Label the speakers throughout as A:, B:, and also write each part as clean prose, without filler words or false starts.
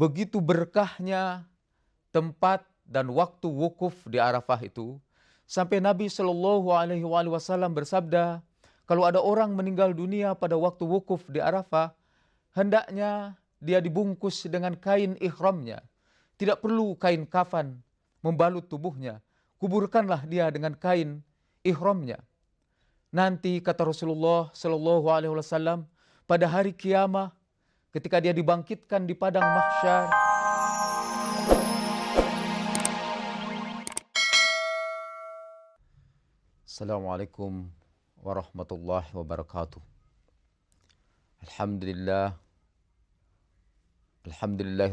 A: Begitu berkahnya tempat dan waktu wukuf di Arafah itu, sampai Nabi Shallallahu Alaihi Wasallam bersabda, kalau ada orang meninggal dunia pada waktu wukuf di Arafah, hendaknya dia dibungkus dengan kain ihramnya. Tidak perlu kain kafan membalut tubuhnya. Kuburkanlah dia dengan kain ihramnya. Nanti kata Rasulullah Shallallahu Alaihi Wasallam, pada hari kiamah ketika dia dibangkitkan di padang mahsyar, Assalamualaikum warahmatullahi wabarakatuh. Alhamdulillahi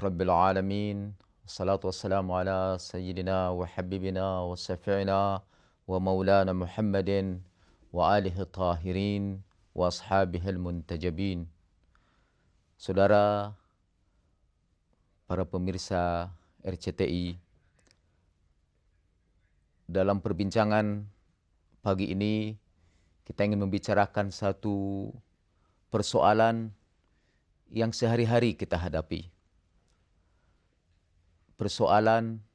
A: rabbil alamin. Wassalatu wassalamu ala sayyidina wa habibina wa syafi'ina wa maulana Muhammadin wa alihi tahirin wa ashabihil muntajabin. Saudara, para pemirsa RCTI, dalam perbincangan pagi ini kita ingin membicarakan satu persoalan yang sehari-hari kita hadapi. Persoalan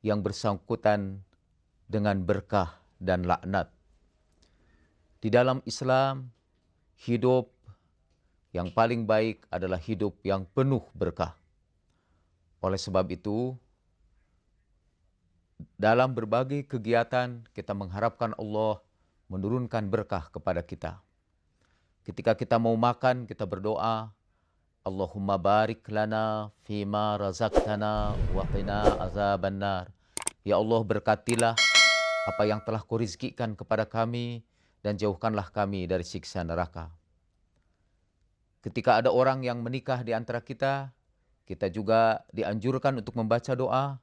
A: yang bersangkutan dengan berkah dan laknat. Di dalam Islam, hidup yang paling baik adalah hidup yang penuh berkah. Oleh sebab itu, dalam berbagai kegiatan kita mengharapkan Allah menurunkan berkah kepada kita. Ketika kita mau makan, kita berdoa, Allahumma barik lana fima razaqtana wa qina azabannar. Ya Allah, berkatilah apa yang telah Kau rizkikan kepada kami dan jauhkanlah kami dari siksa neraka. Ketika ada orang yang menikah di antara kita, kita juga dianjurkan untuk membaca doa,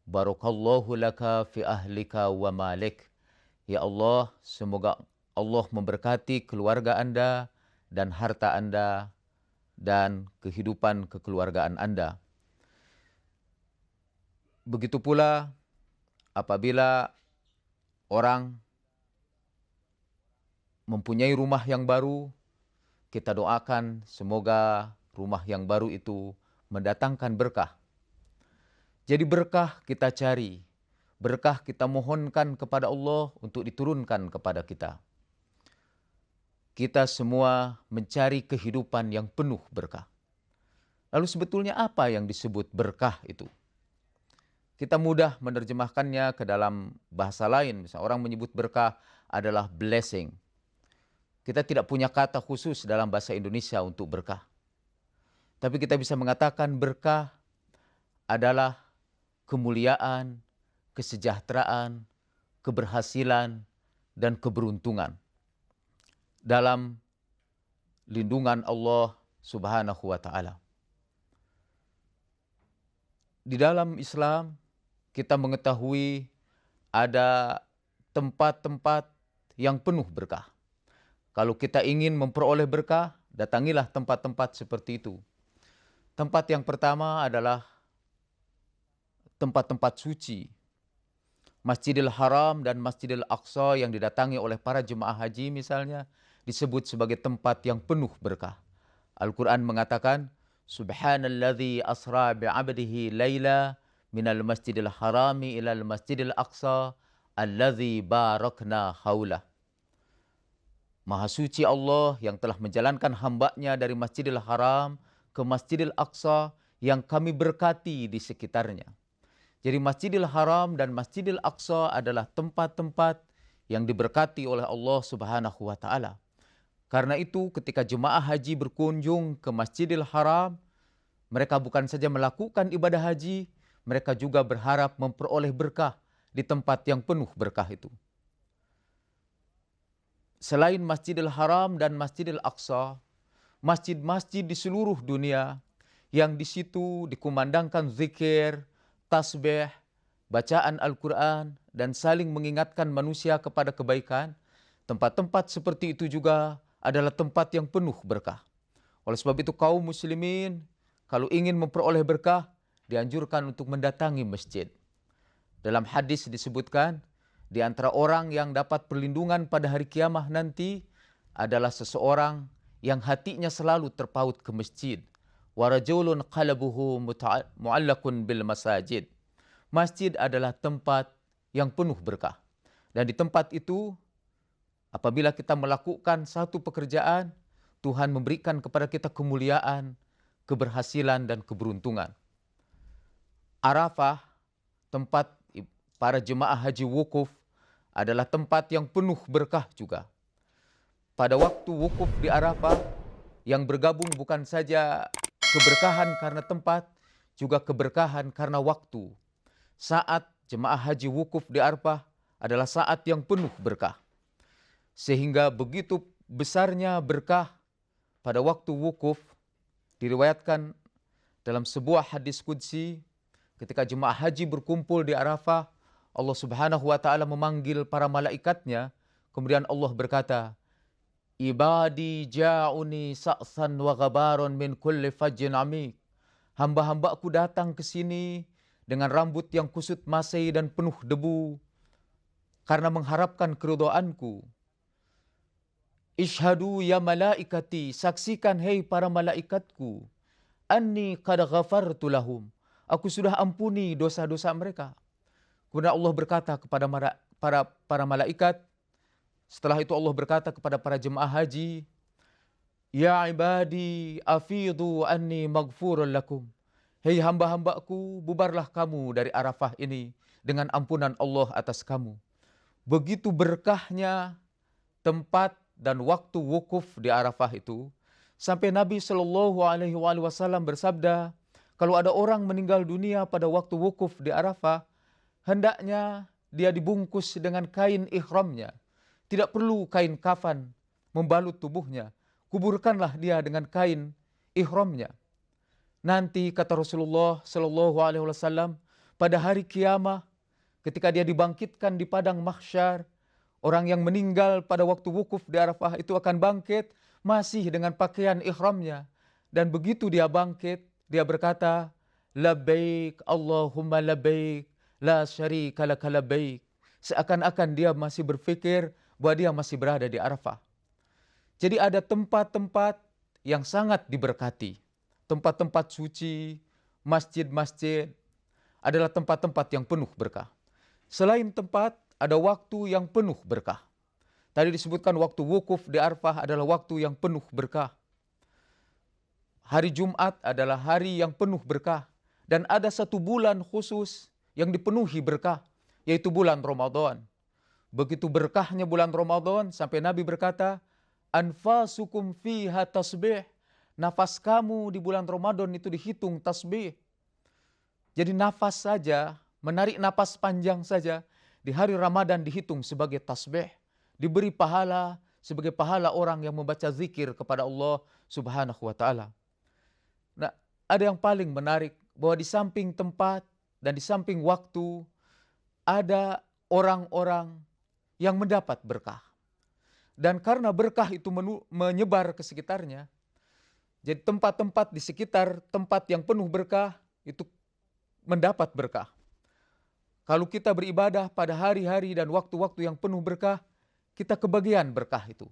A: Barakallahu laka fi ahlika wa malik. Ya Allah, semoga Allah memberkati keluarga Anda dan harta Anda dan kehidupan kekeluargaan Anda. Begitu pula apabila orang mempunyai rumah yang baru, kita doakan semoga rumah yang baru itu mendatangkan berkah. Jadi berkah kita cari, berkah kita mohonkan kepada Allah untuk diturunkan kepada kita. Kita semua mencari kehidupan yang penuh berkah. Lalu sebetulnya apa yang disebut berkah itu? Kita mudah menerjemahkannya ke dalam bahasa lain. Misalnya orang menyebut berkah adalah blessing. Kita tidak punya kata khusus dalam bahasa Indonesia untuk berkah. Tapi kita bisa mengatakan berkah adalah kemuliaan, kesejahteraan, keberhasilan, dan keberuntungan dalam lindungan Allah Subhanahu wa Ta'ala. Di dalam Islam, kita mengetahui ada tempat-tempat yang penuh berkah. Kalau kita ingin memperoleh berkah, datangilah tempat-tempat seperti itu. Tempat yang pertama adalah tempat-tempat suci. Masjidil Haram dan Masjidil Aqsa yang didatangi oleh para jemaah haji misalnya, disebut sebagai tempat yang penuh berkah. Al-Quran mengatakan, Subhanalladzi asra bi'abdihi layla minal masjidil harami ilal masjidil aqsa alladzi barakna haulah. Maha suci Allah yang telah menjalankan hambanya dari Masjidil Haram ke Masjidil Aqsa yang kami berkati di sekitarnya. Jadi Masjidil Haram dan Masjidil Aqsa adalah tempat-tempat yang diberkati oleh Allah Subhanahu wa Ta'ala. Karena itu ketika jemaah haji berkunjung ke Masjidil Haram, mereka bukan saja melakukan ibadah haji, mereka juga berharap memperoleh berkah di tempat yang penuh berkah itu. Selain Masjidil Haram dan Masjidil Aqsa, masjid-masjid di seluruh dunia yang di situ dikumandangkan zikir, tasbih, bacaan Al-Quran, dan saling mengingatkan manusia kepada kebaikan, tempat-tempat seperti itu juga adalah tempat yang penuh berkah. Oleh sebab itu kaum muslimin kalau ingin memperoleh berkah, dianjurkan untuk mendatangi masjid. Dalam hadis disebutkan, di antara orang yang dapat perlindungan pada hari kiamah nanti adalah seseorang yang hatinya selalu terpaut ke masjid. wa rajulun qalbuhu mu'allaqun bil masajid. Masjid adalah tempat yang penuh berkah. Dan di tempat itu, apabila kita melakukan satu pekerjaan, Tuhan memberikan kepada kita kemuliaan, keberhasilan, dan keberuntungan. Arafah, tempat para jemaah haji wukuf, adalah tempat yang penuh berkah juga. Pada waktu wukuf di Arafah, yang bergabung bukan saja keberkahan karena tempat, juga keberkahan karena waktu. Saat jemaah haji wukuf di Arafah adalah saat yang penuh berkah. Sehingga begitu besarnya berkah pada waktu wukuf, diriwayatkan dalam sebuah hadis qudsi, ketika jemaah haji berkumpul di Arafah, Allah Subhanahu wa taala memanggil para malaikatnya, kemudian Allah berkata, "Ibadi ja'uni sa'san wa ghabaron min kulli fajjin amik." Hamba-hambaku datang ke sini dengan rambut yang kusut masai dan penuh debu karena mengharapkan keridhaanku. Ishhadu ya malaikati, saksikan hei para malaikatku, anni qad ghafartu lahum, aku sudah ampuni dosa-dosa mereka. Kemudian Allah berkata kepada para malaikat, setelah itu Allah berkata kepada para jemaah haji, ya ibadi afidu anni maghfurun lakum. Hei hamba-hambaku, bubarlah kamu dari Arafah ini dengan ampunan Allah atas kamu. Begitu berkahnya tempat dan waktu wukuf di Arafah itu, sampai Nabi Shallallahu Alaihi Wasallam bersabda, kalau ada orang meninggal dunia pada waktu wukuf di Arafah, hendaknya dia dibungkus dengan kain ihramnya. Tidak perlu kain kafan membalut tubuhnya. Kuburkanlah dia dengan kain ihramnya. Nanti kata Rasulullah Shallallahu Alaihi Wasallam, pada hari kiamah, ketika dia dibangkitkan di padang mahsyar, orang yang meninggal pada waktu wukuf di Arafah itu akan bangkit masih dengan pakaian ihramnya. Dan begitu dia bangkit, dia berkata, labbaik Allahumma labbaik, la syarika laka labbaik. Seakan-akan dia masih berpikir bahwa dia masih berada di Arafah. Jadi ada tempat-tempat yang sangat diberkati. Tempat-tempat suci, masjid-masjid adalah tempat-tempat yang penuh berkah. Selain tempat, ada waktu yang penuh berkah. Tadi disebutkan waktu wukuf di Arafah adalah waktu yang penuh berkah. Hari Jumat adalah hari yang penuh berkah. Dan ada satu bulan khusus yang dipenuhi berkah, yaitu bulan Ramadan. Begitu berkahnya bulan Ramadan, sampai Nabi berkata, anfasukum fiha tasbih. Nafas kamu di bulan Ramadan itu dihitung tasbih. Jadi nafas saja, menarik nafas panjang saja, di hari Ramadan dihitung sebagai tasbih. Diberi pahala sebagai pahala orang yang membaca zikir kepada Allah Subhanahu wa ta'ala. Nah, ada yang paling menarik, bahwa di samping tempat dan di samping waktu, ada orang-orang yang mendapat berkah. Dan karena berkah itu menyebar ke sekitarnya, jadi tempat-tempat di sekitar tempat yang penuh berkah itu mendapat berkah. Kalau kita beribadah pada hari-hari dan waktu-waktu yang penuh berkah, kita kebagian berkah itu.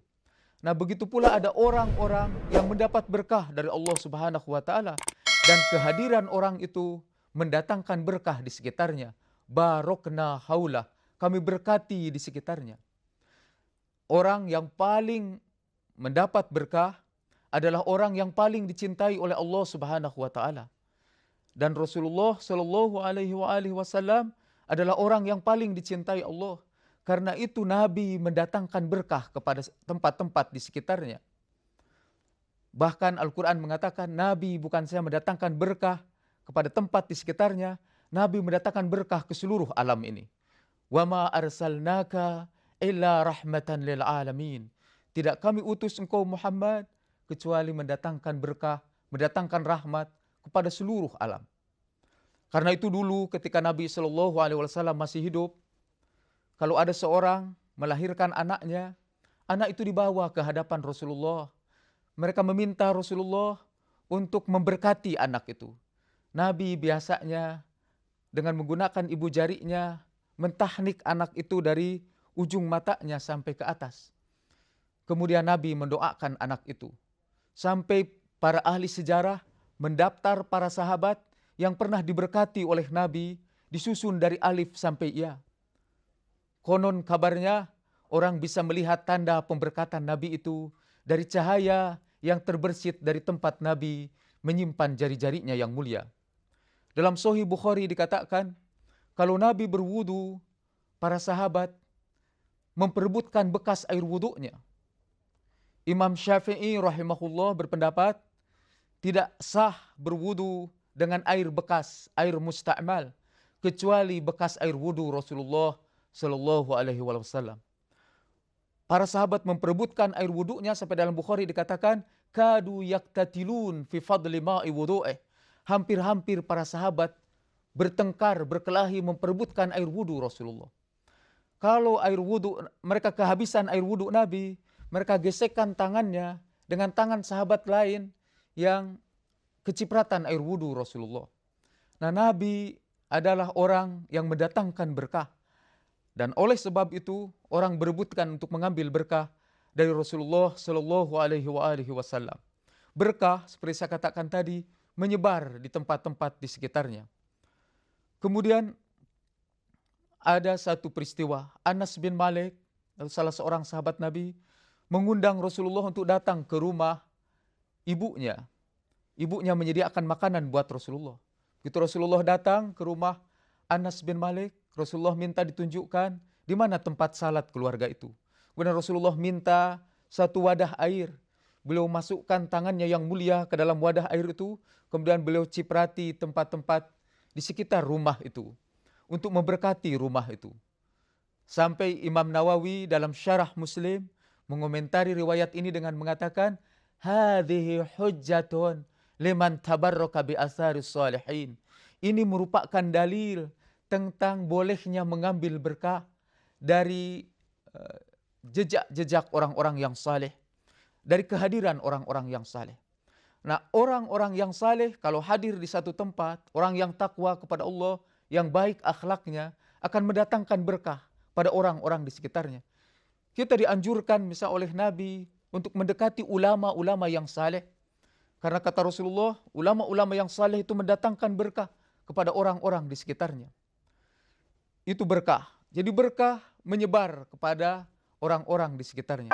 A: Nah, begitu pula ada orang-orang yang mendapat berkah dari Allah Subhanahu wa ta'ala. Dan kehadiran orang itu mendatangkan berkah di sekitarnya. Barokna haulah, kami berkati di sekitarnya. Orang yang paling mendapat berkah adalah orang yang paling dicintai oleh Allah Subhanahu wa ta'ala. Dan Rasulullah Shallallahu Alaihi Wasallam adalah orang yang paling dicintai Allah. Karena itu Nabi mendatangkan berkah kepada tempat-tempat di sekitarnya. Bahkan Al-Quran mengatakan Nabi bukan saja mendatangkan berkah kepada tempat di sekitarnya, Nabi mendatangkan berkah ke seluruh alam ini. Wa ma arsalnaka illa rahmatan lil alamin. Tidak kami utus engkau Muhammad kecuali mendatangkan berkah, mendatangkan rahmat kepada seluruh alam. Karena itu dulu ketika Nabi Shallallahu Alaihi Wasallam masih hidup, kalau ada seorang melahirkan anaknya, anak itu dibawa ke hadapan Rasulullah. Mereka meminta Rasulullah untuk memberkati anak itu. Nabi biasanya dengan menggunakan ibu jarinya mentahnik anak itu dari ujung matanya sampai ke atas. Kemudian Nabi mendoakan anak itu. Sampai para ahli sejarah mendaftar para sahabat yang pernah diberkati oleh Nabi, disusun dari alif sampai ya. Konon kabarnya orang bisa melihat tanda pemberkatan Nabi itu dari cahaya yang terbersit dari tempat Nabi menyimpan jari-jarinya yang mulia. Dalam Sahih Bukhari dikatakan, kalau Nabi berwudu, para sahabat memperebutkan bekas air wudunya. Imam Syafi'i rahimahullah berpendapat, tidak sah berwudu dengan air bekas, air musta'mal, kecuali bekas air wudu Rasulullah Sallallahu Alaihi Wasallam. Para sahabat memperebutkan air wudunya sampai dalam Bukhari dikatakan, kadu yaktatilun fi fadli ma'i wudu'eh. Hampir-hampir para sahabat bertengkar, berkelahi memperebutkan air wudu Rasulullah. Kalau air wudu, mereka kehabisan air wudu Nabi, mereka gesekkan tangannya dengan tangan sahabat lain yang kecipratan air wudu Rasulullah. Nah, Nabi adalah orang yang mendatangkan berkah. Dan oleh sebab itu, orang berebutkan untuk mengambil berkah dari Rasulullah Sallallahu Alaihi Wasallam. Berkah, seperti saya katakan tadi, menyebar di tempat-tempat di sekitarnya. Kemudian ada satu peristiwa, Anas bin Malik, salah seorang sahabat Nabi, mengundang Rasulullah untuk datang ke rumah ibunya. Ibunya menyediakan makanan buat Rasulullah. Begitu Rasulullah datang ke rumah Anas bin Malik, Rasulullah minta ditunjukkan di mana tempat salat keluarga itu. Kemudian Rasulullah minta satu wadah air. Beliau masukkan tangannya yang mulia ke dalam wadah air itu. Kemudian beliau ciprati tempat-tempat di sekitar rumah itu, untuk memberkati rumah itu. Sampai Imam Nawawi dalam Syarah Muslim mengomentari riwayat ini dengan mengatakan, hadhihi hujjatun liman tabarraka bi atharis salihin. Ini merupakan dalil tentang bolehnya mengambil berkah dari jejak-jejak orang-orang yang saleh, dari kehadiran orang-orang yang saleh. Nah, orang-orang yang saleh kalau hadir di satu tempat, orang yang takwa kepada Allah, yang baik akhlaknya, akan mendatangkan berkah pada orang-orang di sekitarnya. Kita dianjurkan misal oleh Nabi untuk mendekati ulama-ulama yang saleh. Karena kata Rasulullah, ulama-ulama yang saleh itu mendatangkan berkah kepada orang-orang di sekitarnya. Itu berkah. Jadi berkah menyebar kepada orang-orang di sekitarnya.